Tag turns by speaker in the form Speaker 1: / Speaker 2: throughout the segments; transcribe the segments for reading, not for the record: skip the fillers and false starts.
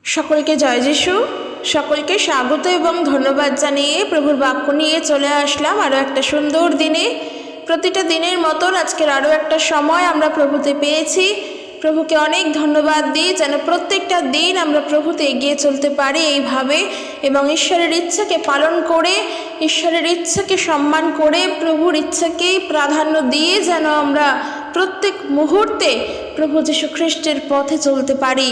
Speaker 1: সকলকে জয় যিশু। সকলকে স্বাগত এবং ধন্যবাদ জানিয়ে প্রভুর বাক্য নিয়ে চলে আসলাম আরও একটা সুন্দর দিনে। প্রতিটা দিনের মতন আজকের আরও একটা সময় আমরা প্রভুতে পেয়েছি। প্রভুকে অনেক ধন্যবাদ দিই যেন প্রত্যেকটা দিন আমরা প্রভুতে এগিয়ে চলতে পারি এইভাবে, এবং ঈশ্বরের ইচ্ছাকে পালন করে, ঈশ্বরের ইচ্ছাকে সম্মান করে, প্রভুর ইচ্ছাকেই প্রাধান্য দিয়ে যেন আমরা প্রত্যেক মুহূর্তে প্রভু যীশু খ্রিস্টের পথে চলতে পারি।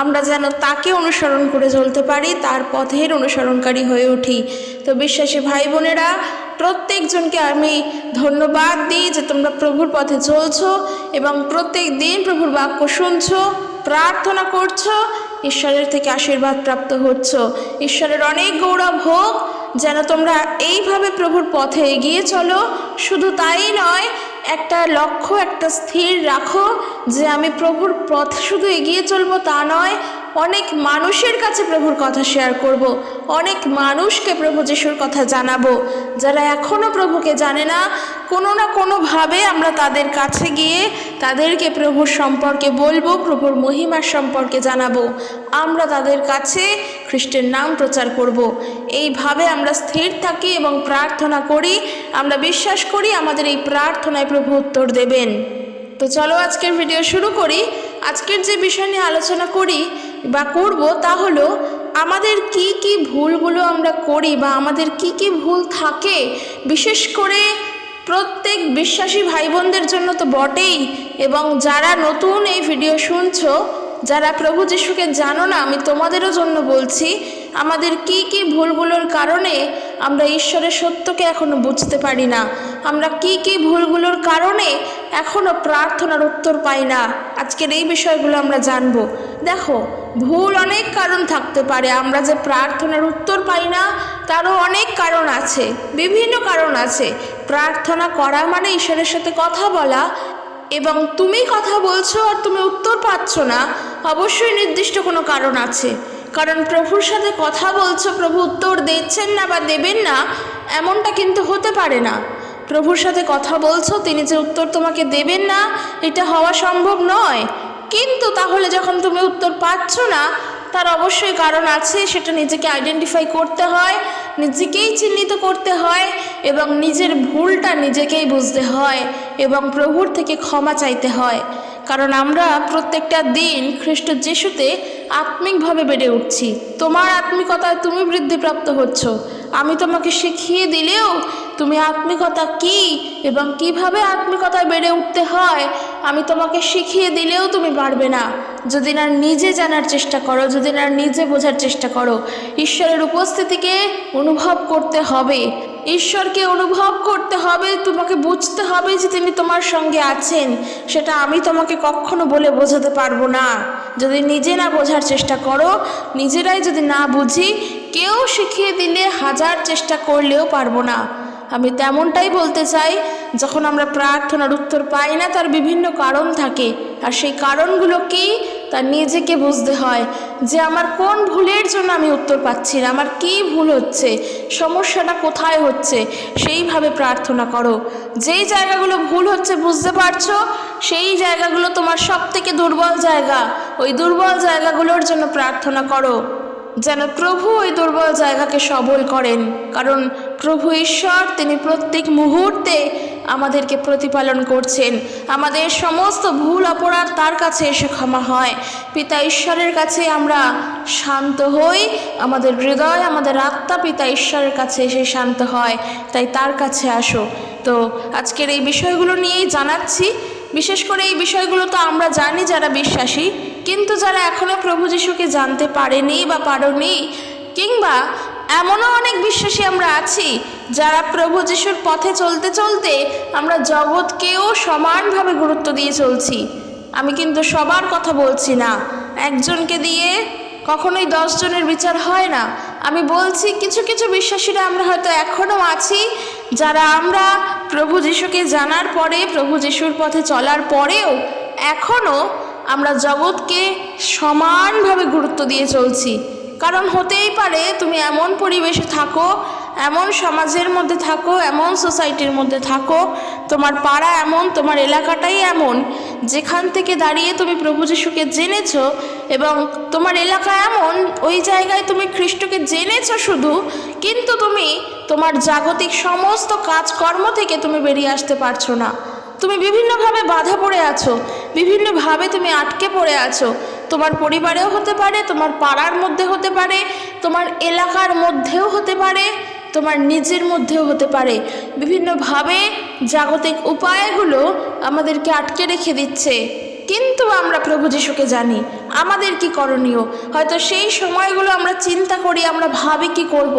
Speaker 1: আমরা যেন তাকে অনুসরণ করে চলতে পারি, তার পথের অনুসরণকারী হয়ে উঠি। তো বিশ্বাসী ভাই বোনেরা, প্রত্যেকজনকে আমি ধন্যবাদ দিই যে তোমরা প্রভুর পথে চলছো এবং প্রত্যেক দিন প্রভুর বাক্য শুনছো, প্রার্থনা করছো, ঈশ্বরের থেকে আশীর্বাদ প্রাপ্ত হচ্ছ। ঈশ্বরের অনেক গৌরব হোক যেন তোমরা এইভাবে প্রভুর পথে এগিয়ে চলো। শুধু তাই নয়, একটা লক্ষ্য, একটা স্থির রাখো যে আমি প্রভুর পথ শুধু এগিয়ে চলবো তা নয়, অনেক মানুষের কাছে প্রভুর কথা শেয়ার করব, অনেক মানুষকে প্রভু যিশুর কথা জানাবো। যারা এখনও প্রভুকে জানে না, কোনো না কোনোভাবে আমরা তাদের কাছে গিয়ে তাদেরকে প্রভুর সম্পর্কে বলবো, প্রভুর মহিমার সম্পর্কে জানাবো। আমরা তাদের কাছে খ্রিস্টের নাম প্রচার করব। এইভাবে আমরা স্থির থাকি এবং প্রার্থনা করি। আমরা বিশ্বাস করি আমাদের এই প্রার্থনায় প্রভু উত্তর দেবেন। তো চলো আজকের ভিডিও শুরু করি। আজকের যে বিষয় নিয়ে আলোচনা করি বা করব তা হলো আমাদের কি কি ভুলগুলো আমরা করি বা আমাদের কি কি ভুল থাকে, বিশেষ করে প্রত্যেক বিশ্বাসী ভাই বোনদের জন্য তো বটেই, এবং যারা নতুন এই ভিডিও শুনছো, যারা প্রভু যিশুকে জানো না, আমি তোমাদেরও জন্য বলছি, আমাদের কি কি ভুলগুলোর কারণে আমরা ঈশ্বরের সত্যকে এখনো বুঝতে পারি না, আমরা কি কি ভুলগুলোর কারণে এখনো প্রার্থনার উত্তর পাই না, আজকের এই বিষয়গুলো আমরা জানবো। দেখো, ভুল অনেক কারণ থাকতে পারে। আমরা যে প্রার্থনার উত্তর পাই না তারও অনেক কারণ আছে, বিভিন্ন কারণ আছে। প্রার্থনা করা মানে ঈশ্বরের সাথে কথা বলা, এবং তুমি কথা বলছো আর তুমি উত্তর পাচ্ছ না, অবশ্যই নির্দিষ্ট কোনো কারণ আছে। কারণ প্রভুর সাথে কথা বলছো, প্রভু উত্তর দিচ্ছেন না বা দেবেন না এমনটা কিন্তু হতে পারে না। প্রভুর সাথে কথা বলছো, তিনি যে উত্তর তোমাকে দেবেন না এটা হওয়া সম্ভব নয়। কিন্তু তাহলে যখন তুমি উত্তর পাচ্ছ না, তার অবশ্যই কারণ আছে। সেটা নিজেকে আইডেন্টিফাই করতে হয়, নিজেকেই চিহ্নিত করতে হয়, এবং নিজের ভুলটা নিজেকেই বুঝতে হয় এবং প্রভুর থেকে ক্ষমা চাইতে হয়। কারণ আমরা প্রত্যেকটা দিন খ্রিস্ট যিশুতে আত্মিকভাবে বেড়ে উঠছি। তোমার আত্মিকতায় তুমি বৃদ্ধিপ্রাপ্ত হচ্ছ। আমি তোমাকে শিখিয়ে দিলেও তুমি আত্মিকতা কি এবং কিভাবে আত্মিকতায় বেড়ে উঠতে হয় আমি তোমাকে শিখিয়ে দিলেও তুমি পারবে না, যদি না নিজে জানার চেষ্টা করো, যদি না নিজে বোঝার চেষ্টা করো। ঈশ্বরের উপস্থিতিকে অনুভব করতে হবে, ঈশ্বরকে অনুভব করতে হবে, তোমাকে বুঝতে হবে যে তিনি তোমার সঙ্গে আছেন। সেটা আমি তোমাকে কখনো বলে বোঝাতে পারবো না। যদি নিজে না বোঝার চেষ্টা করো, নিজেরাই যদি না বুঝি, কেউ শিখিয়ে দিলে হাজার চেষ্টা করলেও পারবো না। আমি তেমনটাই বলতে চাই, যখন আমরা প্রার্থনার উত্তর পাই না তার বিভিন্ন কারণ থাকে, আর সেই কারণগুলো কি তা নিজেকে বুঝতে হয় যে আমার কোন ভুলের জন্য আমি উত্তর পাচ্ছি না, আমার কি ভুল হচ্ছে, সমস্যাটা কোথায় হচ্ছে। সেইভাবে প্রার্থনা করো। যেই জায়গাগুলো ভুল হচ্ছে বুঝতে পারছো, সেই জায়গাগুলো তোমার সব থেকে দুর্বল জায়গা, ওই দুর্বল জায়গাগুলোর জন্য প্রার্থনা করো যেন প্রভু ওই দুর্বল জায়গাকে সবল করেন। কারণ প্রভু ঈশ্বর, তিনি প্রত্যেক মুহূর্তে আমাদেরকে প্রতিপালন করছেন। আমাদের সমস্ত ভুল অপরাধ তার কাছে এসে ক্ষমা হয়। পিতা ঈশ্বরের কাছে আমরা শান্ত হই, আমাদের হৃদয়, আমাদের আত্মা পিতা ঈশ্বরের কাছে এসে শান্ত হয়। তাই তার কাছে আসো। তো আজকের এই বিষয়গুলো নিয়েই জানাচ্ছি। বিশেষ করে এই বিষয়গুলো তো আমরা জানি যারা বিশ্বাসী, কিন্তু যারা এখনও প্রভু যিশুকে জানতে পারেনি বা পারোনি, কিংবা এমনও অনেক বিশ্বাসী আমরা আছি যারা প্রভু যিশুর পথে চলতে চলতে আমরা জগৎকেও সমানভাবে গুরুত্ব দিয়ে চলছি। আমি কিন্তু সবার কথা বলছি না, একজনকে দিয়ে কখনোই 10 জনের বিচার হয় না। আমি বলছি কিছু কিছু বিশ্বাসীরা আমরা হয়তো এখনও আছি যারা আমরা প্রভু যিশুকে জানার পরে, প্রভু যিশুর পথে চলার পরেও এখনও আমরা জগৎকে সমানভাবে গুরুত্ব দিয়ে চলছি। কারণ হতেই পারে তুমি এমন পরিবেশে থাকো, এমন সমাজের মধ্যে থাকো, এমন সোসাইটির মধ্যে থাকো, তোমার পাড়া এমন, তোমার এলাকাটাই এমন যেখান থেকে দাঁড়িয়ে তুমি প্রভু যিশুকে জেনেছো এবং তোমার এলাকা এমন ওই জায়গায় তুমি খ্রিস্টকে জেনেছো শুধু, কিন্তু তুমি তোমার জাগতিক সমস্ত কাজকর্ম থেকে তুমি বেরিয়ে আসতে পারছো না। তুমি বিভিন্নভাবে বাধা পড়ে আছো, বিভিন্নভাবে তুমি আটকে পড়ে আছো। তোমার পরিবারেও হতে পারে, তোমার পাড়ার মধ্যে হতে পারে, তোমার এলাকার মধ্যেও হতে পারে, তোমার নিজের মধ্যেও হতে পারে। বিভিন্নভাবে জাগতিক উপায়গুলো আমাদেরকে আটকে রেখে দিচ্ছে, কিন্তু আমরা প্রভু যিশুকে জানি আমাদের কি করণীয়। হয়তো সেই সময়গুলো আমরা চিন্তা করি, আমরা ভাবি কি করব।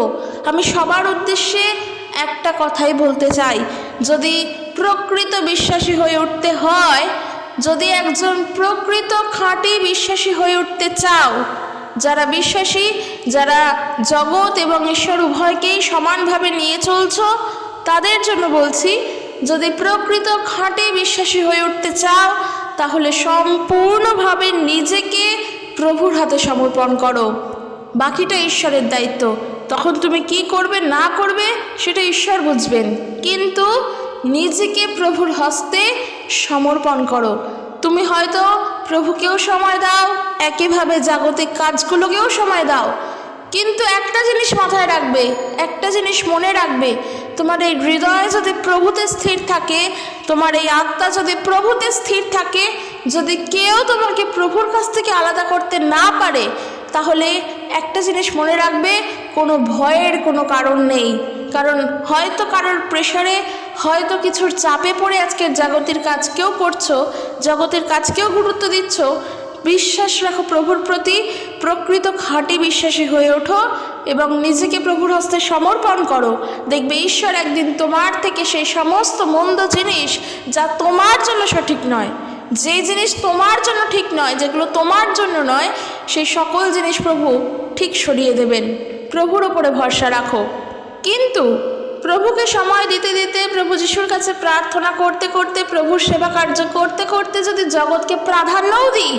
Speaker 1: আমি সবার উদ্দেশ্যে একটা কথাই বলতে চাই, যদি প্রকৃত বিশ্বাসী হয়ে উঠতে হয়, যদি একজন প্রকৃত খাঁটি বিশ্বাসী হয়ে উঠতে চাও, যারা বিশ্বাসী, যারা জগৎ এবং ঈশ্বর উভয়কেই সমানভাবে নিয়ে চলছো, তাদের জন্য বলছি, যদি প্রকৃত খাঁটি বিশ্বাসী হয়ে উঠতে চাও, তাহলে সম্পূর্ণভাবে নিজেকে প্রভুর হাতে সমর্পণ করো। বাকিটা ঈশ্বরের দায়িত্ব। তখন তুমি কি করবে না করবে সেটা ঈশ্বর বুঝবেন, কিন্তু নিজেকে প্রভুর হস্তে সমর্পণ করো। তুমি হয়তো প্রভুকেও সময় দাও, একইভাবে জাগতিক কাজগুলোকেও সময় দাও, কিন্তু একটা জিনিস মাথায় রাখবে, একটা জিনিস মনে রাখবে, তোমার এই হৃদয় যদি প্রভুতে স্থির থাকে, তোমার এই আত্মা যদি প্রভুতে স্থির থাকে, যদি কেউ তোমাকে প্রভুর কাছ থেকে আলাদা করতে না পারে, তাহলে একটা জিনিস মনে রাখবে, কোনো ভয়ের কোনো কারণ নেই। কারণ হয়তো কারোর প্রেশারে, হয়তো কিছুর চাপে পড়ে আজকের জাগতিক কাজকেও করছো, জগতের কাজকেও গুরুত্ব দিচ্ছ। বিশ্বাস রাখো প্রভুর প্রতি, প্রকৃত খাঁটি বিশ্বাসী হয়ে ওঠো এবং নিজেকে প্রভুর হস্তে সমর্পণ করো। দেখবে ঈশ্বর একদিন তোমার থেকে সেই সমস্ত মন্দ জিনিস, যা তোমার জন্য সঠিক নয়, যে জিনিস তোমার জন্য ঠিক নয়, যেগুলো তোমার জন্য নয়, সেই সকল জিনিস প্রভু ঠিক সরিয়ে দেবেন। প্রভুর ওপরে ভরসা রাখো। কিন্তু প্রভুকে সময় দিতে দিতে, প্রভু যিশুর কাছে প্রার্থনা করতে করতে, প্রভুর সেবা কার্য করতে করতে যদি জগৎকে প্রাধান্যও দিই,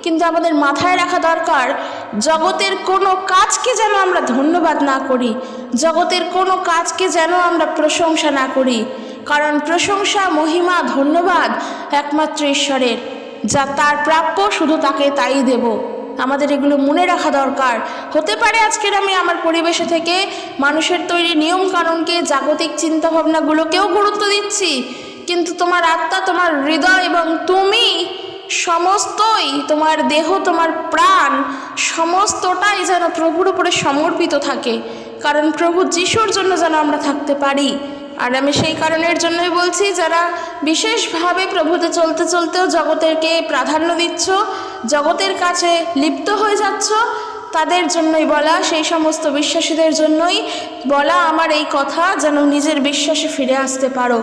Speaker 1: কিন্তু আমাদের মাথায় রাখা দরকার, জগতের কোনো কাজকে যেন আমরা ধন্যবাদ না করি, জগতের কোনো কাজকে যেন আমরা প্রশংসা না করি। কারণ প্রশংসা, মহিমা, ধন্যবাদ একমাত্র ঈশ্বরের, যা তার প্রাপ্য, শুধু তাকে তাই দেব। আমাদের এগুলো মনে রাখা দরকার। হতে পারে আজকের আমি আমার পরিবেশে থেকে মানুষের তৈরি নিয়ম কানুনকে, জাগতিক চিন্তাভাবনাগুলোকেও গুরুত্ব দিচ্ছি, কিন্তু তোমার আত্মা, তোমার হৃদয় এবং তুমি সমস্তই, তোমার দেহ, তোমার প্রাণ, সমস্তটাই যেন প্রভুর উপরে সমর্পিত থাকে। কারণ প্রভু যিশুর জন্য যেন আমরা থাকতে পারি। আর আমি সেই কারণের জন্যই বলছি, যারা বিশেষভাবে প্রভুতে চলতে চলতেও জগতেরকে প্রাধান্য দিচ্ছ, জগতের কাছে লিপ্ত হয়ে যাচ্ছ, তাদের জন্যই বলা, সেই সমস্ত বিশ্বাসীদের জন্যই বলা আমার এই কথা, যেন নিজের বিশ্বাসে ফিরে আসতে পারো।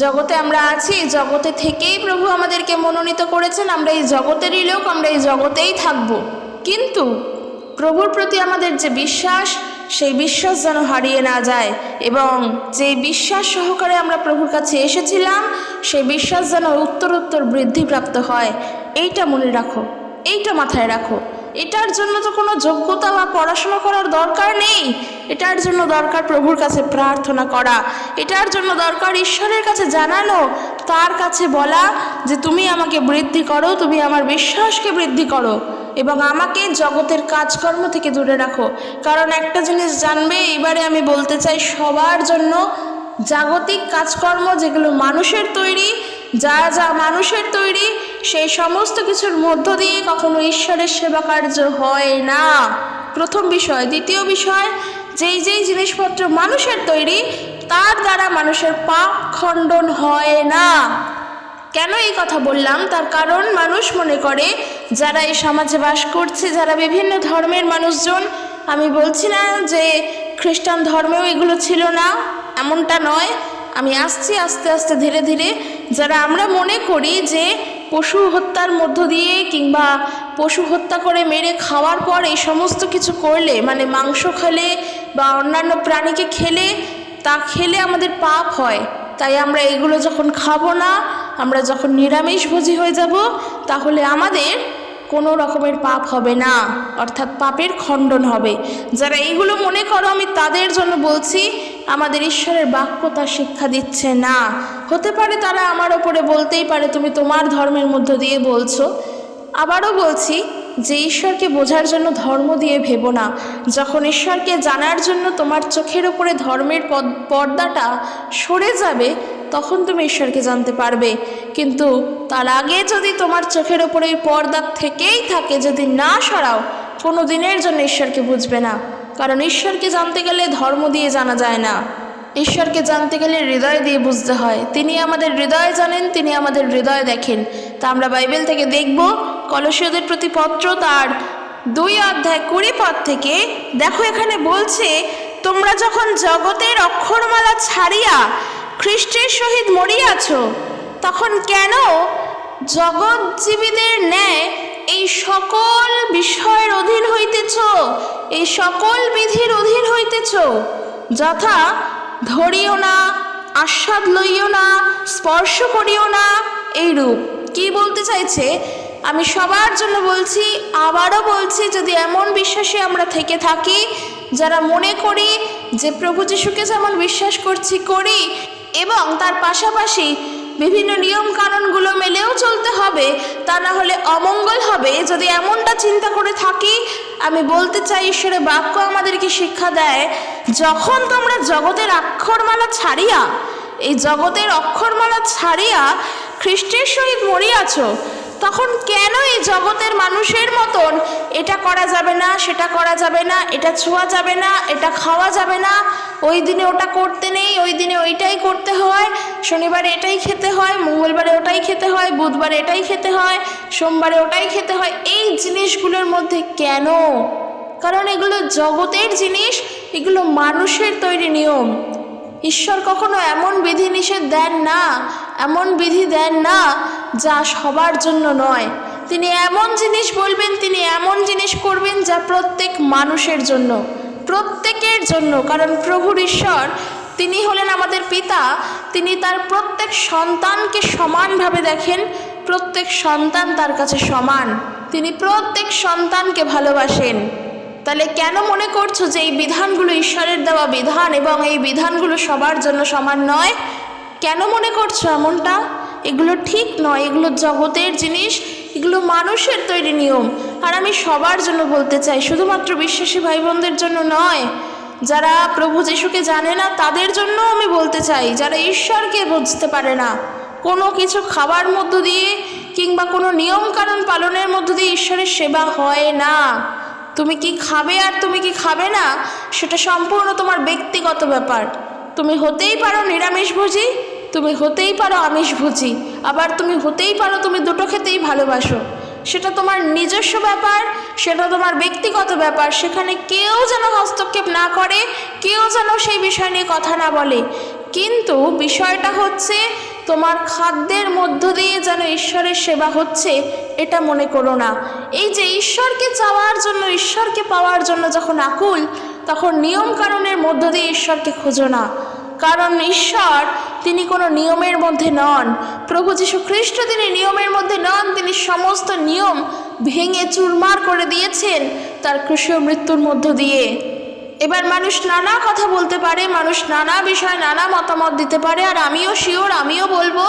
Speaker 1: জগতে আমরা আছি, জগতে থেকেই প্রভু আমাদেরকে মনোনীত করেছেন, আমরা এই জগতেরই লোক, আমরা এই জগতেই থাকব। কিন্তু প্রভুর প্রতি আমাদের যে বিশ্বাস, সেই বিশ্বাস যেন হারিয়ে না যায়, এবং যে বিশ্বাস সহকারে আমরা প্রভুর কাছে এসেছিলাম, সেই বিশ্বাস যেন উত্তরোত্তর বৃদ্ধিপ্রাপ্ত হয়। এইটা মনে রাখো, এইটা মাথায় রাখো। এটার জন্য তো কোনো যোগ্যতা বা পড়াশোনা করার দরকার নেই। এটার জন্য দরকার প্রভুর কাছে প্রার্থনা করা, এটার জন্য দরকার ঈশ্বরের কাছে জানানো, তার কাছে বলা যে তুমি আমাকে বৃদ্ধি করো, তুমি আমার বিশ্বাসকে বৃদ্ধি করো এবং আমাকে জগতের কাজকর্ম থেকে দূরে রাখো। কারণ একটা জিনিস জানবে, এবারে আমি বলতে চাই সবার জন্য, জাগতিক কাজকর্ম যেগুলো মানুষের তৈরি, যা যা মানুষের তৈরি, সেই সমস্ত কিছুর মধ্য দিয়ে কখনো ঈশ্বরের সেবা কার্য হয় না, প্রথম বিষয়। দ্বিতীয় বিষয়, যেই যেই জিনিসপত্র মানুষের তৈরি, তার দ্বারা মানুষের পাপ খণ্ডন হয় না। কেন এই কথা বললাম? তার কারণ মানুষ মনে করে, যারা এই সমাজে বাস করছে, যারা বিভিন্ন ধর্মের মানুষজন, আমি বলছি না যে খ্রিস্টান ধর্মেও এগুলো ছিল না, এমনটা নয়। আমি আসছি আস্তে আস্তে ধীরে ধীরে। যারা আমরা মনে করি যে পশু হত্যার মধ্য দিয়ে কিংবা পশু হত্যা করে মেরে খাওয়ার পর এই সমস্ত কিছু করলে, মানে মাংস খেলে বা অন্যান্য প্রাণীকে খেলে, তা খেলে আমাদের পাপ হয়, তাই আমরা এগুলো যখন খাবো না, আমরা যখন নিরামিষভোজী হয়ে যাব, তাহলে আমাদের কোনো রকমের পাপ হবে না, অর্থাৎ পাপের খণ্ডন হবে। যারা এইগুলো মনে করো আমি তাদের জন্য বলছি, আমাদের ঈশ্বরের বাক্য তা শিক্ষা দিচ্ছে না। হতে পারে তারা আমার ওপরে বলতেই পারে তুমি তোমার ধর্মের মধ্য দিয়ে বলছো। আবারও বলছি যে ঈশ্বরকে বোঝার জন্য ধর্ম দিয়ে ভেবো না। যখন ঈশ্বরকে জানার জন্য তোমার চোখের ওপরে ধর্মের পর্দাটা সরে যাবে তখন তুমি ঈশ্বরকে জানতে পারবে। কিন্তু তার আগে যদি তোমার চোখের ওপরে এই পর্দা থেকেই থাকে, যদি না সরাও, কোনো দিনের জন্য ঈশ্বরকে বুঝবে না। কারণ ঈশ্বরকে জানতে গেলে ধর্ম দিয়ে জানা যায় না, ঈশ্বরকে জানতে গেলে হৃদয় দিয়ে বুঝতে হয়। তিনি আমাদের হৃদয় জানেন, তিনি আমাদের হৃদয় দেখেন। তা আমরা বাইবেল থেকে দেখব কলসীয়দের প্রতি পত্র তার 2:20 থেকে। দেখো এখানে বলছে, তোমরা যখন জগতের অক্ষরমালা ছাড়িয়া খ্রিস্টের সহিত মরিয়াছ, তখন কেন জগৎজীবীদের ন্যায় এই সকল বিষয়ের অধীন হইতেছ, এই সকল বিধির অধীন হইতেছ, যথা ধরিও না, আস্বাদ লইও না, স্পর্শ করিও না, এইরূপ। কি বলতে চাইছে? আমি সবার জন্য বলছি, আবারও বলছি, যদি এমন বিশ্বাসী আমরা থেকে থাকি যারা মনে করি যে প্রভু যিশুকে যেমন বিশ্বাস করছি করি এবং তার পাশাপাশি বিভিন্ন নিয়ম কানুনগুলো মেলেও চলতে হবে, তা না হলে অমঙ্গল হবে, যদি এমনটা চিন্তা করে থাকি, আমি বলতে চাই ঈশ্বরের বাক্য আমাদেরকে শিক্ষা দেয়, যখন তোমরা জগতের অক্ষরমালা ছাড়িয়া, এই জগতের অক্ষরমালা ছাড়িয়া খ্রিস্টের সহিত মরিয়াছ, তখন কেন এই জগতের মানুষের মতন এটা করা যাবে না, সেটা করা যাবে না, এটা ছোঁয়া যাবে না, এটা খাওয়া যাবে না, ওই দিনে ওটা করতে নেই, ওই দিনে ওইটাই করতে হয়, শনিবারে এটাই খেতে হয়, মঙ্গলবারে ওটাই খেতে হয়, বুধবারে এটাই খেতে হয়, সোমবারে ওটাই খেতে হয়, এই জিনিসগুলোর মধ্যে কেন? কারণ এগুলো জগতের জিনিস, এগুলো মানুষের তৈরি নিয়ম। ঈশ্বর কখনো এমন বিধিনিষেধ দেন না, এমন বিধি দেন না যা সবার জন্য নয়। তিনি এমন জিনিস বলবেন, তিনি এমন জিনিস করবেন যা প্রত্যেক মানুষের জন্য, প্রত্যেকের জন্য। কারণ প্রভুর ঈশ্বর, তিনি হলেন আমাদের পিতা, তিনি তার প্রত্যেক সন্তানকে সমানভাবে দেখেন, প্রত্যেক সন্তান তার কাছে সমান, তিনি প্রত্যেক সন্তানকে ভালোবাসেন। তাহলে কেন মনে করছো যে এই বিধানগুলো ঈশ্বরের দেওয়া বিধান এবং এই বিধানগুলো সবার জন্য সমান নয়? কেন মনে করছো এমনটা? এগুলো ঠিক নয়, এগুলো জগতের জিনিস, এগুলো মানুষের তৈরি নিয়ম। আর আমি সবার জন্য বলতে চাই, শুধুমাত্র বিশ্বাসী ভাই বোনদের জন্য নয়, যারা প্রভু যিশুকে জানে না তাদের জন্য আমি বলতে চাই, যারা ঈশ্বরকে বুঝতে পারে না, কোনো কিছু খাবার মধ্য দিয়ে কিংবা কোনো নিয়ম কানুন পালনের মধ্য দিয়ে ঈশ্বরের সেবা হয় না। তুমি কি খাবে আর তুমি কি খাবে না সেটা সম্পূর্ণ তোমার ব্যক্তিগত ব্যাপার। তুমি হতেই পারো নিরামিষভোজী, তুমি হতেই পারো আমিষভোজী, আবার তুমি হতেই পারো তুমি দুটো খেতেই ভালোবাসো, সেটা তোমার নিজস্ব ব্যাপার, সেটা তোমার ব্যক্তিগত ব্যাপার। সেখানে কেউ যেন হস্তক্ষেপ না করে, কেউ যেন সেই বিষয় নিয়ে কথা না বলে। কিন্তু বিষয়টা হচ্ছে তোমার খাদ্যের মধ্য দিয়ে যেন ঈশ্বরের সেবা হচ্ছে এটা মনে করো না। এই যে ঈশ্বরকে চাওয়ার জন্য, ঈশ্বরকে পাওয়ার জন্য যখন আকুল, তখন নিয়ম কানুনের মধ্য দিয়ে ঈশ্বরকে খোঁজো না। কারণ ঈশ্বর, তিনি কোনো নিয়মের মধ্যে নন। প্রভু যীশু খ্রিস্ট, তিনি নিয়মের মধ্যে নন, তিনি সমস্ত নিয়ম ভেঙে চুরমার করে দিয়েছেন তার ক্রুশীয় মৃত্যুর মধ্য দিয়ে। এবার মানুষ নানা কথা বলতে পারে, মানুষ নানা বিষয় নানা মতামত দিতে পারে, আর আমিও শিওর, আমিও বলবো,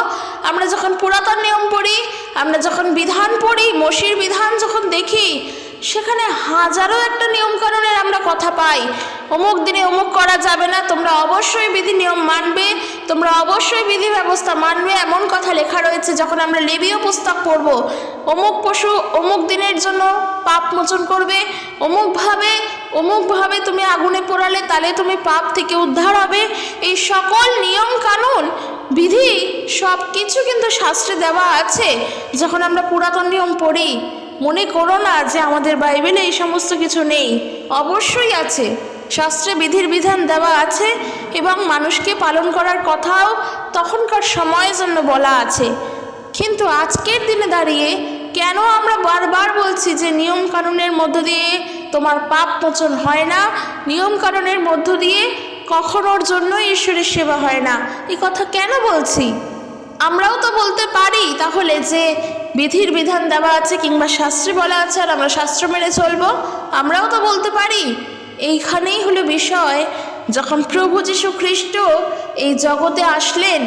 Speaker 1: আমরা যখন পুরাতন নিয়ম পড়ি, আমরা যখন বিধান পড়ি, মসির বিধান যখন দেখি, সেখানে হাজারো একটা নিয়মকানুনের আমরা কথা পাই। অমুক দিনে অমুক করা যাবে না, তোমরা অবশ্যই বিধি নিয়ম মানবে, তোমরা অবশ্যই বিধি ব্যবস্থা মানবে, এমন কথা লেখা রয়েছে। যখন আমরা লেবীয় পুস্তক পড়ব, অমুক পশু অমুক দিনের জন্য পাপ মোচন করবে, অমুকভাবে তুমি আগুনে পোড়ালে তাহলে তুমি পাপ থেকে উদ্ধার হবে। এই সকল নিয়ম কানুন বিধি সব কিছু কিন্তু শাস্ত্রে দেওয়া আছে। যখন আমরা পুরাতন নিয়ম পড়ি, মনে করো না যে আমাদের বাইবেলে এই সমস্ত কিছু নেই, অবশ্যই আছে। শাস্ত্রে বিধির বিধান দেওয়া আছে এবং মানুষকে পালন করার কথাও তখনকার সময়ের জন্য বলা আছে। কিন্তু আজকের দিনে দাঁড়িয়ে কেন আমরা বারবার বলছি যে নিয়ম কানুনের মধ্য দিয়ে তোমার পাপ মোচন হয় না, নিয়ম কানুনের মধ্য দিয়ে কখনোর জন্য ঈশ্বরের সেবা হয় না, এই কথা কেন বলছি? আমরাও তো বলতে পারি তাহলে যে বিধির বিধান দেওয়া আছে কিংবা শাস্ত্রে বলা আছে আর আমরা শাস্ত্র মেনে চলবো, আমরাও তো বলতে পারি। এইখানেই হলো বিষয়, যখন প্রভু যীশু খ্রিস্ট এই জগতে আসলেন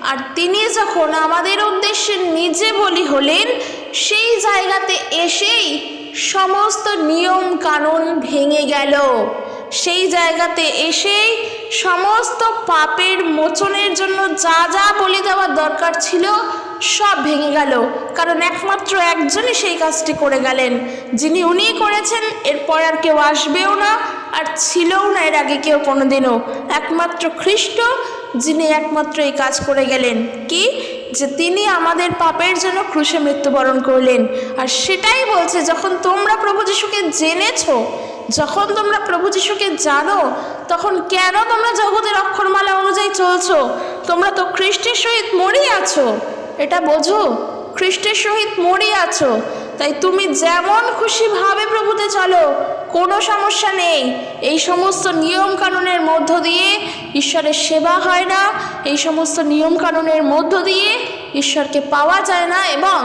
Speaker 1: আর তিনি যখন আমাদের উদ্দেশ্যে নিজে বলি হলেন, সেই জায়গাতে এসেই সমস্ত নিয়ম কানুন ভেঙে গেল। সেই জায়গাতে এসেই সমস্ত পাপের মোচনের জন্য যা যা বলি দেওয়ার দরকার ছিল সব ভেঙে গেল। কারণ একমাত্র একজনই সেই কাজটি করে গেলেন, যিনি উনিই করেছেন, এরপর আর কেউ আসবেও না আর ছিলও না এর আগে কেউ কোনোদিনও। একমাত্র খ্রিস্ট, যিনি একমাত্র এই কাজ করে গেলেন, কি যে তিনি আমাদের পাপের জন্য ক্রুশে মৃত্যুবরণ করলেন। আর সেটাই বলছে, যখন তোমরা প্রভু যীশুকে জেনেছো, যখন তোমরা প্রভু যীশুকে জানো, তখন কেন তোমরা জগতের অক্ষরমালা অনুযায়ী চলছো? তোমরা তো খ্রিস্টের সহিত মরে আছো, এটা বোঝো, খ্রিস্টের সহিত মরে আছো। তাই তুমি যেমন খুশিভাবে প্রভুতে চলো, কোনো সমস্যা নেই। এই সমস্ত নিয়ম কানুনের মধ্য দিয়ে ঈশ্বরের সেবা হয় না, এই সমস্ত নিয়ম কানুনের মধ্য দিয়ে ঈশ্বরকে পাওয়া যায় না, এবং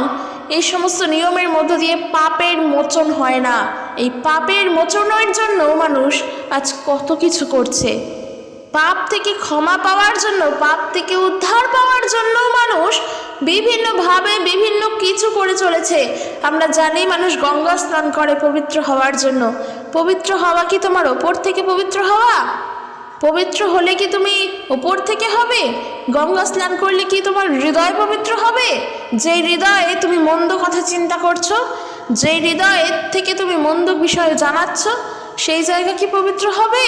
Speaker 1: এই সমস্ত নিয়মের মধ্য দিয়ে পাপের মোচন হয় না। এই পাপের মোচনের জন্য মানুষ আজ কত কিছু করছে। পাপ থেকে ক্ষমা পাওয়ার জন্য, পাপ থেকে উদ্ধার পাওয়ার জন্য মানুষ বিভিন্নভাবে বিভিন্ন কিছু করে চলেছে। আমরা জানি মানুষ গঙ্গা স্নান করে পবিত্র হওয়ার জন্য। পবিত্র হওয়া কি তোমার ওপর থেকে পবিত্র হওয়া? পবিত্র হলে কি তুমি ওপর থেকে হবে? গঙ্গা স্নান করলে কি তোমার হৃদয় পবিত্র হবে? যেই হৃদয়ে তুমি মন্দ কথা চিন্তা করছো, যেই হৃদয়ের থেকে তুমি মন্দ বিষয় জানাচ্ছ, সেই জায়গা কি পবিত্র হবে?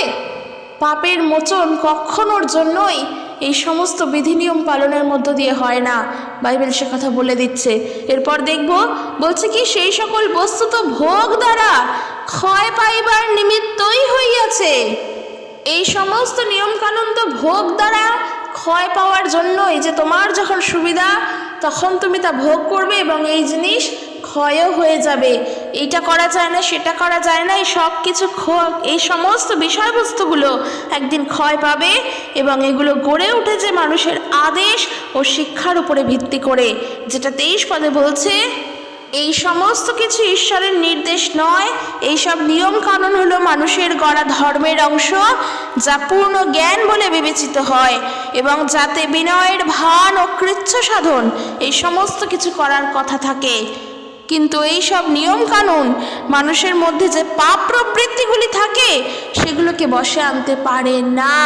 Speaker 1: পাপের মোচন কখনোর জন্যই এই সমস্ত বিধিনিয়ম পালনের মধ্য দিয়ে হয় না। বাইবেল সে কথা বলে দিচ্ছে। এরপর দেখব, বলছে কি, সেই সকল বস্তু তো ভোগ দ্বারা ক্ষয় পাইবার নিমিত্তই হইয়াছে। এই সমস্ত নিয়ম কানুন তো ভোগ দ্বারা ক্ষয় পাওয়ার জন্যই, যে তোমার যখন সুবিধা তখন তুমি তা ভোগ করবে এবং এই জিনিস ক্ষয়ও হয়ে যাবে। এইটা করা যায় না, সেটা করা যায় না, এই সব কিছু এই সমস্ত বিষয়বস্তুগুলো একদিন ক্ষয় পাবে এবং এগুলো গড়ে উঠেছে মানুষের আদেশ ও শিক্ষার উপরে ভিত্তি করে, যেটা 23 পদে বলছে, এই সমস্ত কিছু ঈশ্বরের নির্দেশ নয়, এইসব নিয়ম কানুন হলো মানুষের গড়া ধর্মের অংশ, যা পূর্ণ জ্ঞান বলে বিবেচিত হয় এবং যাতে বিনয়ের ভান ও কৃচ্ছ সাধন এই সমস্ত কিছু করার কথা থাকে। কিন্তু এই সব নিয়ম কানুন মানুষের মধ্যে যে পাপ প্রবৃত্তিগুলি থাকে সেগুলোকে বশে আনতে পারে না।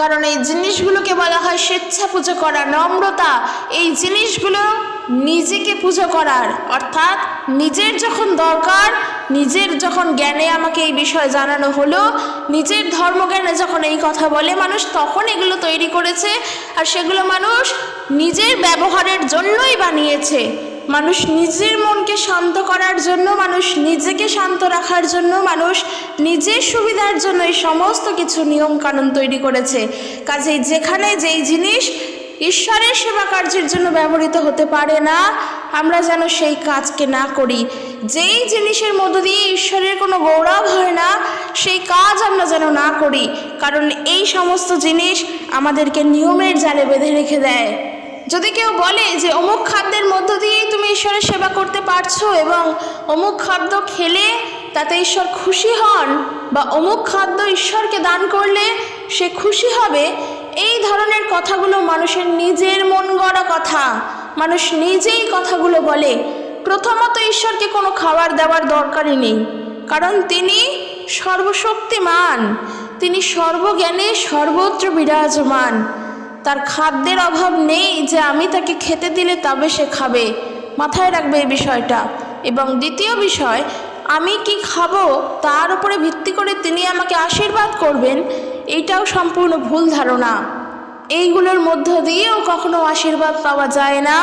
Speaker 1: কারণ এই জিনিসগুলোকে বলা হয় স্বেচ্ছা পুজো করা, নম্রতা। এই জিনিসগুলো নিজেকে পুজো করার, অর্থাৎ নিজের যখন দরকার, নিজের যখন জ্ঞানে আমাকে এই বিষয় জানানো হলো, নিজের ধর্মজ্ঞানে যখন এই কথা বলে মানুষ, তখন এগুলো তৈরি করেছে। আর সেগুলো মানুষ নিজের ব্যবহারের জন্যই বানিয়েছে। মানুষ নিজের মনকে শান্ত করার জন্য, মানুষ নিজেকে শান্ত রাখার জন্য, মানুষ নিজের সুবিধার জন্য এই সমস্ত কিছু নিয়ম কানুন তৈরি করেছে। কাজেই যেখানে যেই জিনিস ঈশ্বরের সেবা কার্যের জন্য ব্যবহৃত হতে পারে না, আমরা যেন সেই কাজকে না করি। যেই জিনিসের মধ্য দিয়ে ঈশ্বরের কোনো গৌরব হয় না, সেই কাজ আমরা যেন না করি। কারণ এই সমস্ত জিনিস আমাদেরকে নিয়মের জালে বেঁধে রেখে দেয়। যদি কেউ বলে যে অমুক খাদ্যের মধ্য দিয়েই তুমি ঈশ্বরের সেবা করতে পারছো এবং অমুক খাদ্য খেলে তাতে ঈশ্বর খুশি হন, বা অমুক খাদ্য ঈশ্বরকে দান করলে সে খুশি হবে, এই ধরনের কথাগুলো মানুষের নিজের মন গড়া কথা। মানুষ নিজেই কথাগুলো বলে। প্রথমত, ঈশ্বরকে কোনো খাবার দেওয়ার দরকারই নেই, কারণ তিনি সর্বশক্তিমান, তিনি সর্বজ্ঞানে সর্বত্র বিরাজমান। তার খাদ্যের অভাব নেই যে আমি তাকে খেতে দিলে তবে সে খাবে। মাথায় রাখবে এই বিষয়টা। এবং দ্বিতীয় বিষয়, আমি কি খাবো তার উপরে ভিত্তি করে তিনি আমাকে আশীর্বাদ করবেন, এইটাও সম্পূর্ণ ভুল ধারণা। এইগুলোর মধ্য দিয়েও কখনো আশীর্বাদ পাওয়া যায় না,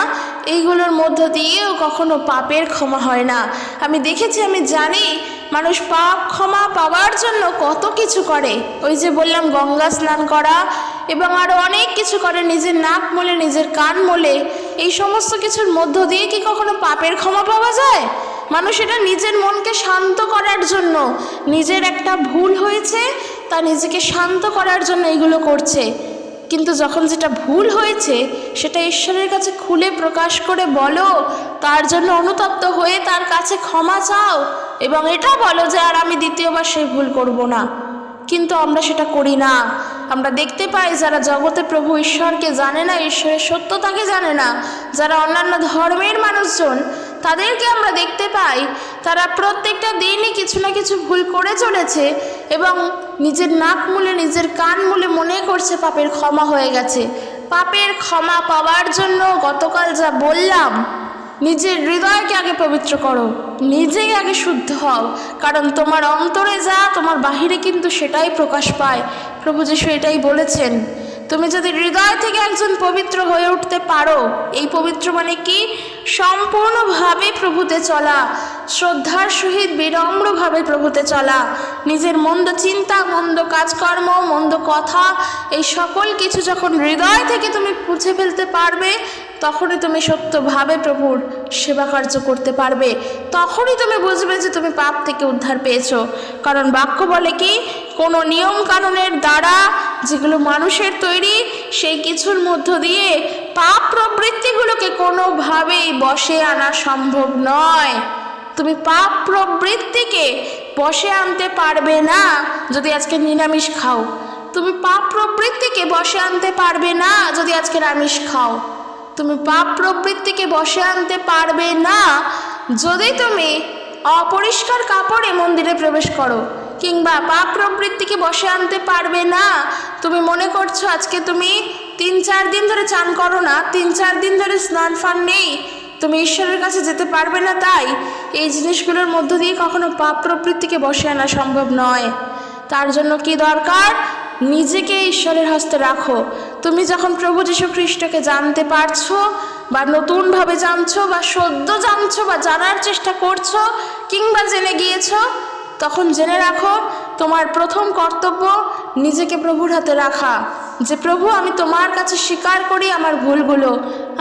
Speaker 1: এইগুলোর মধ্য দিয়েও কখনো পাপের ক্ষমা হয় না। আমি দেখেছি, আমি জানি মানুষ পাপ ক্ষমা পাওয়ার জন্য কত কিছু করে। ওই যে বললাম, গঙ্গা স্নান করা এবং আরও অনেক কিছু করে, নিজের নাক মোলে, নিজের কান মোলে। এই সমস্ত কিছুর মধ্য দিয়ে কি কখনো পাপের ক্ষমা পাওয়া যায়? মানুষ এটা নিজের মনকে শান্ত করার জন্য, নিজের একটা ভুল হয়েছে তা নিজেকে শান্ত করার জন্য এগুলো করছে। কিন্তু যখন যেটা ভুল হয়েছে সেটা ঈশ্বরের কাছে খুলে প্রকাশ করে বলো, তার জন্য অনুতপ্ত হয়ে তার কাছে ক্ষমা চাও এবং এটা বলো যে আর আমি দ্বিতীয়বার সেই ভুল করব না। কিন্তু আমরা সেটা করি না। আমরা দেখতে পাই যারা জগতে প্রভু ঈশ্বরকে জানে না, ঈশ্বরের সত্যতাকে জানে না, যারা অন্যান্য ধর্মের মানুষজন, তাদেরকে আমরা দেখতে পাই তারা প্রত্যেকটা দিনই কিছু না কিছু ভুল করে চলেছে এবং নিজের নাক মুলে নিজের কান মুলে মনে করছে পাপের ক্ষমা হয়ে গেছে। পাপের ক্ষমা পাওয়ার জন্য গতকাল যা বললাম, নিজের হৃদয়কে আগে পবিত্র করো, নিজেই আগে শুদ্ধ হও, কারণ তোমার অন্তরে যা তোমার বাহিরে কিন্তু সেটাই প্রকাশ পায়। প্রভু যিশু এটাই বলেছেন, তুমি যদি হৃদয় থেকে একজন পবিত্র হয়ে উঠতে পারো, এই পবিত্র মানে কি? সম্পূর্ণভাবে প্রভুতে চলা, শ্রদ্ধার সহিত বিনম্রভাবে প্রভুতে চলা, নিজের মন্দ চিন্তা, মন্দ কাজকর্ম, মন্দ কথা, এই সকল কিছু যখন হৃদয় থেকে তুমি মুছে ফেলতে পারবে, তখনই তুমি সত্যভাবে প্রভুর সেবা কার্য করতে পারবে। তখনই তুমি বুঝবে যে তুমি পাপ থেকে উদ্ধার পেয়েছো। কারণ বাক্য বলে কি, কোনো নিয়ম কানুনের দ্বারা যেগুলো মানুষের তৈরি, সেই কিছুর মধ্য দিয়ে পাপ প্রবৃত্তিগুলোকে কোনোভাবেই বশে আনা সম্ভব নয়। তুমি পাপ প্রবৃত্তিকে বশে আনতে পারবে না যদি আজকে নিরামিষ খাও। তুমি পাপ প্রবৃত্তিকে বশে আনতে পারবে না যদি আজকে আমিষ খাও। তুমি পাপ প্রবৃত্তিকে বশে আনতে পারবে না যদি তুমি অপরিষ্কার কাপড়ে মন্দিরে প্রবেশ করো, কিংবা পাপ প্রবৃত্তিকে বশে আনতে পারবে না তুমি মনে করছো আজকে তুমি 3-4 দিন ধরে চান করো না, 3-4 দিন ধরে স্নান ফান নেই, তুমি ঈশ্বরের কাছে যেতে পারবে না। তাই এই জিনিসগুলোর মধ্য দিয়ে কখনো পাপ প্রবৃত্তিকে বশে আনা সম্ভব নয়। তার জন্য কি দরকার? নিজেকে ঈশ্বরের হস্তে রাখো। তুমি যখন প্রভু যীশু খ্রিস্টকে জানতে পারছো, বা নতুনভাবে জানছো, বা সদ্য জানছো, বা জানার চেষ্টা করছো, কিংবা জেনে গিয়েছো, তখন জেনে রাখো তোমার প্রথম কর্তব্য নিজেকে প্রভুর হাতে রাখা। যে প্রভু, আমি তোমার কাছে স্বীকার করি আমার ভুলগুলো।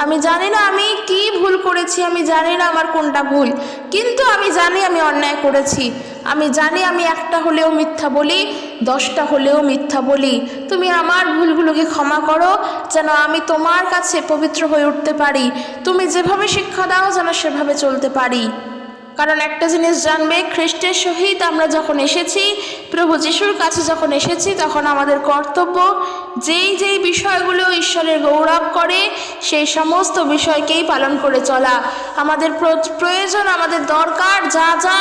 Speaker 1: আমি জানি না আমি কি ভুল করেছি, আমি জানি না আমার কোনটা ভুল, কিন্তু আমি জানি আমি অন্যায় করেছি। আমি জানি আমি একটা হলেও মিথ্যা বলি, 10টা হলেও মিথ্যা বলি। তুমি আমার ভুলগুলোকে ক্ষমা করো, যেন আমি তোমার কাছে পবিত্র হয়ে উঠতে পারি। তুমি যেভাবে শিক্ষা দাও যেন সেভাবে চলতে পারি। কারণ একটা জিনিস জানবে, খ্রিস্টের সহিত আমরা যখন এসেছি, প্রভু যিশুর কাছে যখন এসেছি, তখন আমাদের কর্তব্য যেই যেই বিষয়গুলো ঈশ্বরের গৌরব করে সেই সমস্ত বিষয়কেই পালন করে চলা। আমাদের প্রয়োজন, আমাদের দরকার, যা যা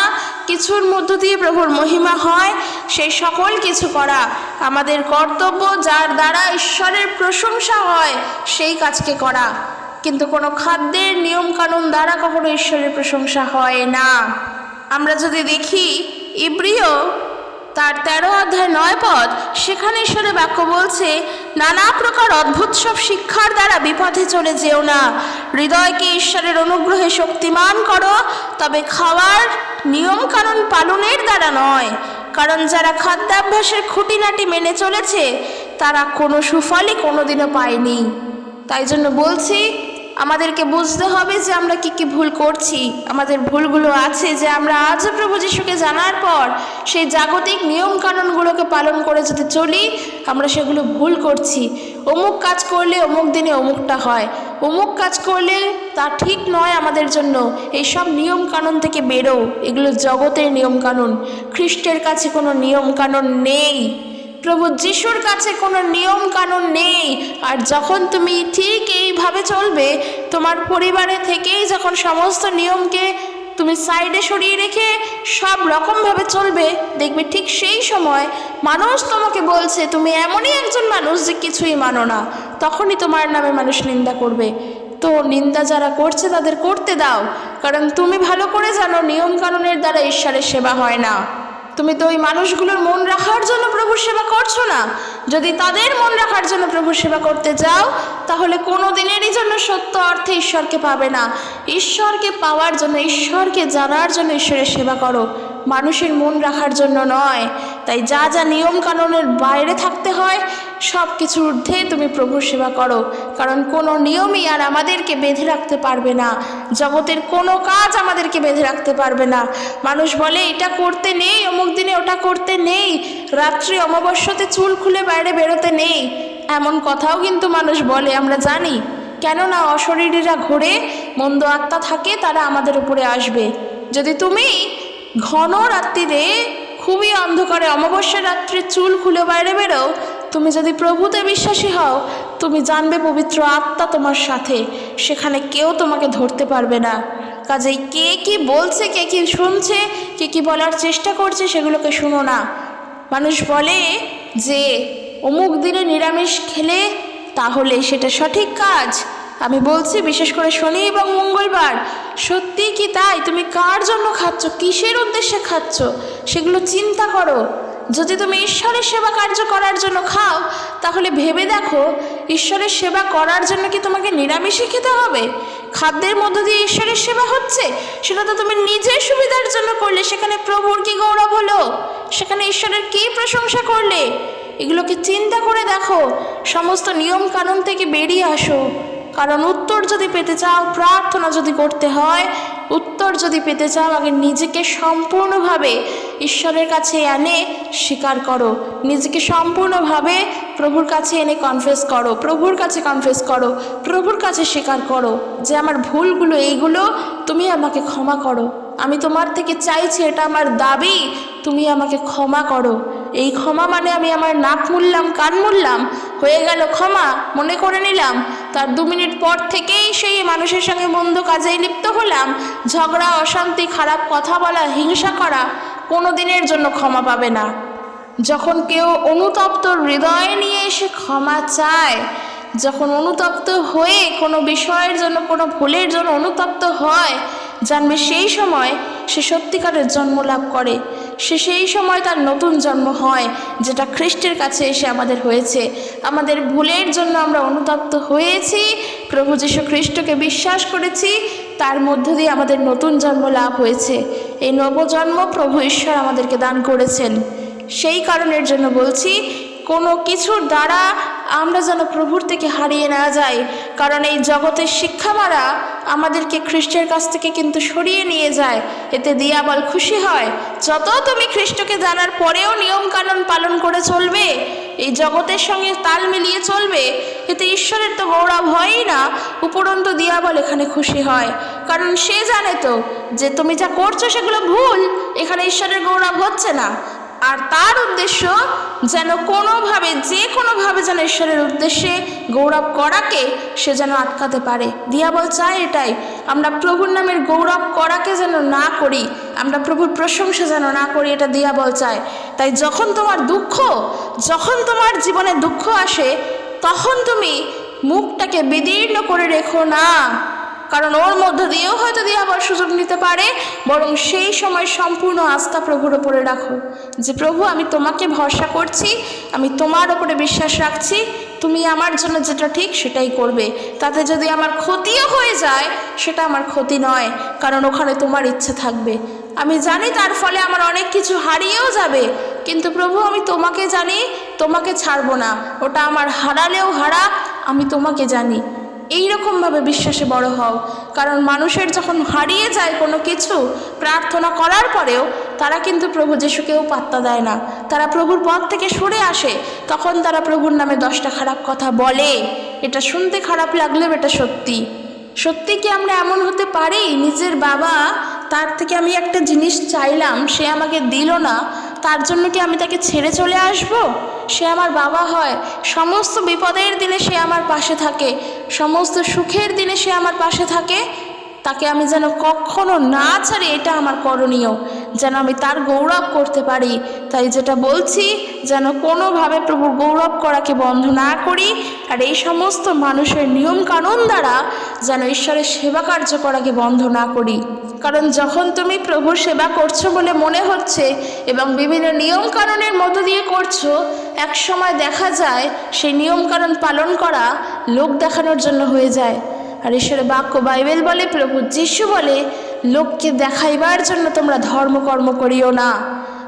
Speaker 1: কিছুর মধ্য দিয়ে প্রভুর মহিমা হয় সেই সকল কিছু করা। আমাদের কর্তব্য যার দ্বারা ঈশ্বরের প্রশংসা হয় সেই কাজকে করা। কিন্তু কোনো খাদ্যের নিয়ম কানুন দ্বারা কখনো ঈশ্বরের প্রশংসা হয় না। আমরা যদি দেখি ইব্রিয় তার 13 অধ্যায় 9 পদ, সেখানে ঈশ্বরের বাক্য বলছে, নানা প্রকার অদ্ভুত সব শিক্ষার দ্বারা বিপথে চলে যেও না, হৃদয়কে ঈশ্বরের অনুগ্রহে শক্তিমান করো, তবে খাওয়ার নিয়ম কানুন পালনের দ্বারা নয়। কারণ যারা খাদ্যাভ্যাসের খুঁটিনাটি মেনে চলেছে তারা কোনো সুফলই কোনোদিনও পায়নি। তাই জন্য বলছি, আমাদেরকে বুঝতে হবে যে আমরা কি কি ভুল করছি। আমাদের ভুলগুলো আছে যে আমরা আজও প্রভু যিশুকে জানার পর সেই জাগতিক নিয়ম কানুনগুলোকে পালন করে যদি চলি, আমরা সেগুলো ভুল করছি। অমুক কাজ করলে অমুক দিনে অমুকটা হয়, অমুক কাজ করলে তা ঠিক নয় আমাদের জন্য। এই সব নিয়ম কানুন থেকে বেরো, এগুলো জগতের নিয়ম কানুন। খ্রিস্টের কাছে কোনো নিয়ম কানুন নেই, প্রভু যিশুর কাছে কোনো নিয়ম কানুন নেই। আর যখন তুমি ঠিক এইভাবে চলবে, তোমার পরিবারে থেকেই যখন সমস্ত নিয়মকে তুমি সাইডে সরিয়ে রেখে সব রকমভাবে চলবে, দেখবে ঠিক সেই সময় মানুষ তোমাকে বলছে তুমি এমনই একজন মানুষ যে কিছুই মানো না। তখনই তোমার নামে মানুষ নিন্দা করবে। তো নিন্দা যারা করছে তাদের করতে দাও, কারণ তুমি ভালো করে জানো নিয়ম কানুনের দ্বারা ঈশ্বরের সেবা হয় না। তুমি তো ওই মানুষগুলোর মন রাখার জন্য প্রভুর সেবা করছো না। যদি তাদের মন রাখার জন্য প্রভুর সেবা করতে যাও, তাহলে কোনো দিনেরই জন্য সত্য অর্থে ঈশ্বরকে পাবে না। ঈশ্বরকে পাওয়ার জন্য, ঈশ্বরকে জানার জন্য ঈশ্বরের সেবা করো, মানুষের মন রাখার জন্য নয়। তাই যা যা নিয়ম কানুনের বাইরে থাকতে হয় সব কিছুর ঊর্ধ্বে তুমি প্রভুর সেবা করো। কারণ কোনো নিয়মই আর আমাদেরকে বেঁধে রাখতে পারবে না, জগতের কোনো কাজ আমাদেরকে বেঁধে রাখতে পারবে না। মানুষ বলে এটা করতে নেই, অমুক দিনে ওটা করতে নেই, রাত্রি অমাবস্যাতে চুল খুলে বাইরে বেরোতে নেই। এমন কথাও কিন্তু মানুষ বলে, আমরা জানি। কেননা অশরীরীরা ঘোরে, মন্দ আত্মা থাকে, তারা আমাদের উপরে আসবে। যদি তুমি ঘন রাত্রিরে খুবই অন্ধকারে অমাবস্যার রাত্রে চুল খুলে বাইরে বেরো, তুমি যদি প্রভুতে বিশ্বাসী হও, তুমি জানবে পবিত্র আত্মা তোমার সাথে, সেখানে কেউ তোমাকে ধরতে পারবে না। কাজেই কে কি বলছে, কে কি শুনছে, কে কি বলার চেষ্টা করছে, সেগুলোকে শুনো না। মানুষ বলে যে অমুক দিনে নিরামিষ খেলে তাহলে সেটা সঠিক কাজ। আমি বলছি, বিশেষ করে শনি এবং মঙ্গলবার, সত্যি কি তাই? তুমি কার জন্য খাচ্ছ, কিসের উদ্দেশ্যে খাচ্ছ, সেগুলো চিন্তা করো। যদি তুমি ঈশ্বরের সেবা কার্য করার জন্য খাও, তাহলে ভেবে দেখো ঈশ্বরের সেবা করার জন্য কি তোমাকে নিরামিষই খেতে হবে? খাদ্যের মধ্য দিয়ে ঈশ্বরের সেবা হচ্ছে, সেটা তো তুমি নিজের সুবিধার জন্য করলে, সেখানে প্রভুর কি গৌরব হলো? সেখানে ঈশ্বরের কি প্রশংসা করলে? এগুলোকে চিন্তা করে দেখো, সমস্ত নিয়ম কানুন থেকে বেরিয়ে আসো। কারণ উত্তর যদি পেতে চাও, প্রার্থনা যদি করতে হয়, উত্তর যদি পেতে চাও, আগে নিজেকে সম্পূর্ণভাবে ঈশ্বরের কাছে এনে স্বীকার করো। নিজেকে সম্পূর্ণভাবে প্রভুর কাছে এনে কনফেস করো, প্রভুর কাছে কনফেস করো, প্রভুর কাছে স্বীকার করো যে আমার ভুলগুলো এইগুলো, তুমি আমাকে ক্ষমা করো। আমি তোমার থেকে চাইছি, এটা আমার দাবি, তুমি আমাকে ক্ষমা করো। এই ক্ষমা মানে আমি আমার নাক মুললাম, কান মুললাম, হয়ে গেল ক্ষমা, মনে করে নিলাম, তার 2 মিনিট পর থেকেই সেই মানুষের সঙ্গে মন্দ কাজেই লিপ্ত হলাম, ঝগড়া, অশান্তি, খারাপ কথা বলা, হিংসা করা, কোনো দিনের জন্য ক্ষমা পাবে না। যখন কেউ অনুতপ্ত হৃদয় নিয়ে এসে ক্ষমা চায়, যখন অনুতপ্ত হয়ে কোনো বিষয়ের জন্য, কোনো ভুলের জন্য অনুতপ্ত হয়, জানবে সেই সময় সে সত্যিকারের জন্ম লাভ করে, সেই সময় তার নতুন জন্ম হয়, যেটা খ্রিস্টের কাছে এসে আমাদের হয়েছে। আমাদের ভুলের জন্য আমরা অনুতপ্ত হয়েছি, প্রভু যীশু খ্রিস্টকে বিশ্বাস করেছি, তার মধ্য দিয়ে আমাদের নতুন জন্ম লাভ হয়েছে। এই নবজন্ম প্রভু ঈশ্বর আমাদেরকে দান করেছেন। সেই কারণের জন্য বলছি, কোনো কিছুর দ্বারা আমরা যেন প্রভুর থেকে হারিয়ে না যাই। কারণ এই জগতের শিক্ষামারা আমাদেরকে খ্রিস্টের কাছ থেকে কিন্তু সরিয়ে নিয়ে যায়, এতে দিয়াবল খুশি হয়। যত তুমি খ্রিস্টকে জানার পরেও নিয়ম কানুন পালন করে চলবে, এই জগতের সঙ্গে তাল মিলিয়ে চলবে, এতে ঈশ্বরের তো গৌরব হয়ই না, উপরন্তু দিয়াবল এখানে খুশি হয়। কারণ সে জানে তো যে তুমি যা করছো সেগুলো ভুল, এখানে ঈশ্বরের গৌরব হচ্ছে না। আর তার উদ্দেশ্য যেন কোনোভাবে, যে কোনোভাবে যেন ঈশ্বরের উদ্দেশ্যে গৌরব করাকে সে যেন আটকাতে পারে। দিয়াবল চায় এটাই, আমরা প্রভুর নামের গৌরব করাকে যেন না করি, আমরা প্রভুর প্রশংসা যেন না করি, এটা দিয়াবল চায়। তাই যখন তোমার দুঃখ, যখন তোমার জীবনে দুঃখ আসে, তখন তুমি মুখটাকে বিদীর্ণ করে রেখো না, কারণ ওর মধ্য দিয়েও হয়তো দিয়াবল সুযোগ নিতে পারে। বরং সেই সময় সম্পূর্ণ আস্থা প্রভুর ওপরে রাখো, যে প্রভু আমি তোমাকে ভরসা করছি, আমি তোমার ওপরে বিশ্বাস রাখছি, তুমি আমার জন্য যেটা ঠিক সেটাই করবে। তাতে যদি আমার ক্ষতিও হয়ে যায়, সেটা আমার ক্ষতি নয়, কারণ ওখানে তোমার ইচ্ছা থাকবে। আমি জানি তার ফলে আমার অনেক কিছু হারিয়েও যাবে, কিন্তু প্রভু আমি তোমাকে জানি, তোমাকে ছাড়বো না, ওটা আমার হারালেও হারা, আমি তোমাকে জানি। এইরকমভাবে বিশ্বাসে বড় হও। কারণ মানুষের যখন হারিয়ে যায় কোনো কিছু, প্রার্থনা করার পরেও তারা কিন্তু প্রভু যিশুকেও পাত্তা দেয় না, তারা প্রভুর পথ থেকে সরে আসে। তখন তারা প্রভুর নামে 10টা খারাপ কথা বলে। এটা শুনতে খারাপ লাগলেও এটা সত্যি। সত্যি কি আমরা এমন হতে পারি, নিজের বাবা, তার থেকে আমি একটা জিনিস চাইলাম, সে আমাকে দিল না, তার জন্য কি আমি তাকে ছেড়ে চলে আসব? সে আমার বাবা হয়, সমস্ত বিপদের দিনে সে আমার পাশে থাকে, সমস্ত সুখের দিনে সে আমার পাশে থাকে, তাকে আমি যেন কখনো না ছাড়ি, এটা আমার করণীয়, যেন আমি তার গৌরব করতে পারি। তাই যেটা বলছি, যেন কোনোভাবে প্রভুর গৌরব করাকে বন্ধ না করি, আর এই সমস্ত মানুষের নিয়ম কানুন দ্বারা যেন ঈশ্বরের সেবা কার্য করাকে বন্ধ না করি। কারণ যখন তুমি প্রভুর সেবা করছো বলে মনে হচ্ছে এবং বিভিন্ন নিয়ম কানুনের মধ্য দিয়ে করছো, এক সময় দেখা যায় সেই নিয়ম কানুন পালন করা লোক দেখানোর জন্য হয়ে যায়। আর ঈশ্বরের বাক্য বাইবেল বলে, প্রভু যিশু বলে, লোককে দেখাইবার জন্য তোমরা ধর্মকর্ম করিও না,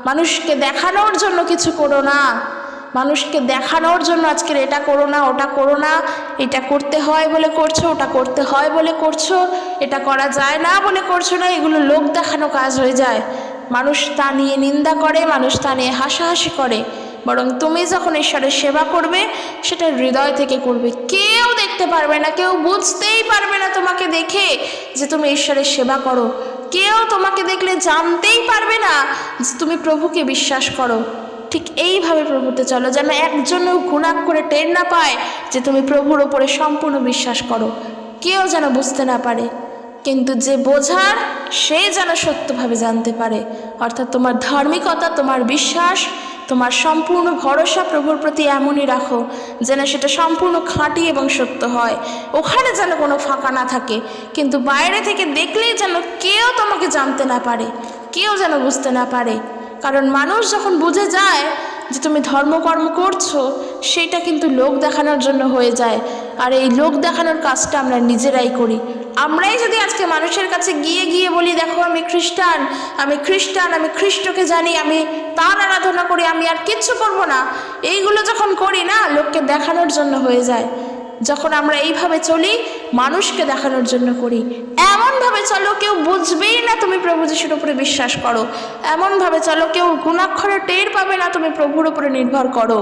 Speaker 1: মানুষকে দেখানোর জন্য কিছু করো না, মানুষকে দেখানোর জন্য আজকের এটা করো না, ওটা করো না, এটা করতে হয় বলে করছো, ওটা করতে হয় বলে করছো, এটা করা যায় না বলে করছো না, এগুলো লোক দেখানো কাজ হয়ে যায়। মানুষ তা নিয়ে নিন্দা করে, মানুষ তা নিয়ে হাসাহাসি করে, বরং তুমি যখন ঈশ্বরের সেবা করবে সেটা হৃদয় থেকে করবে। কেউ দেখতে পারবে না, কেউ বুঝতেই পারবে না তোমাকে দেখে যে তুমি ঈশ্বরের সেবা করো। কেউ তোমাকে দেখলে জানতেই পারবে না যে তুমি প্রভুকে বিশ্বাস করো। ঠিক এইভাবে প্রভুতে চলো, যেন একজনও গুণাক করে টের না পায় যে তুমি প্রভুর ওপরে সম্পূর্ণ বিশ্বাস করো, কেউ যেন বুঝতে না পারে। কিন্তু যে বোঝার সে যেন সত্যভাবে জানতে পারে, অর্থাৎ তোমার ধার্মিকতা, তোমার বিশ্বাস, তোমার সম্পূর্ণ ভরসা প্রভুর প্রতি এমনই রাখো যেন সেটা সম্পূর্ণ খাঁটি এবং সত্য হয়, ওখানে যেন কোনো ফাঁকা না থাকে। কিন্তু বাইরে থেকে দেখলেই যেন কেউ তোমাকে জানতে না পারে, কেউ যেন বুঝতে না পারে। কারণ মানুষ যখন বুঝে যায় যে তুমি ধর্মকর্ম করছো, সেইটা কিন্তু লোক দেখানোর জন্য হয়ে যায়। আর এই লোক দেখানোর কাজটা আমরা নিজেরাই করি। আমরাই যদি আজকে মানুষের কাছে গিয়ে গিয়ে বলি, দেখো আমি খ্রিস্টান, আমি খ্রিস্টকে জানি, আমি তার আরাধনা করি, আমি আর কিচ্ছু করব না, এইগুলো যখন করি না, লোককে দেখানোর জন্য হয়ে যায়। যখন আমরা এইভাবে চলি, মানুষকে দেখানোর জন্য করি। এমনভাবে চলো কেউ বুঝবেই না তুমি প্রভু যিশুর উপরে বিশ্বাস করো, এমনভাবে চলো কেউ গুণাক্ষরে টের পাবে না তুমি প্রভুর উপরে নির্ভর করো।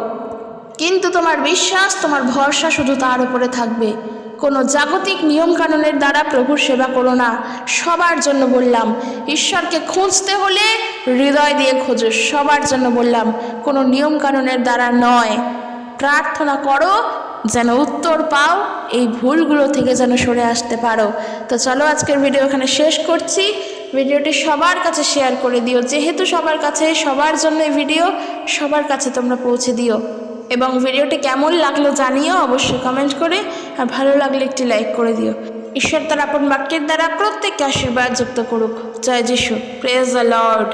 Speaker 1: কিন্তু তোমার বিশ্বাস, তোমার ভরসা শুধু তার উপরে থাকবে। কোনো জাগতিক নিয়মকানুনের দ্বারা প্রভুর সেবা করো না। সবার জন্য বললাম, ঈশ্বরকে খুঁজতে হলে হৃদয় দিয়ে খোঁজো, সবার জন্য বললাম, কোনো নিয়মকানুনের দ্বারা নয়। প্রার্থনা করো যেন উত্তর পাও, এই ভুলগুলো থেকে যেন সরে আসতে পারো। তো চলো আজকের ভিডিও এখানে শেষ করছি। ভিডিওটি সবার কাছে শেয়ার করে দিও, যেহেতু সবার কাছে, সবার জন্য এই ভিডিও, সবার কাছে তোমরা পৌঁছে দিও। এবং ভিডিওটি কেমন লাগলো জানিও অবশ্যই কমেন্ট করে, আর ভালো লাগলে একটি লাইক করে দিও। ঈশ্বর তার আপন বাক্যের দ্বারা প্রত্যেককে আশীর্বাদ যুক্ত করুক। জয় যিশু, প্রেজ দ্য লর্ড।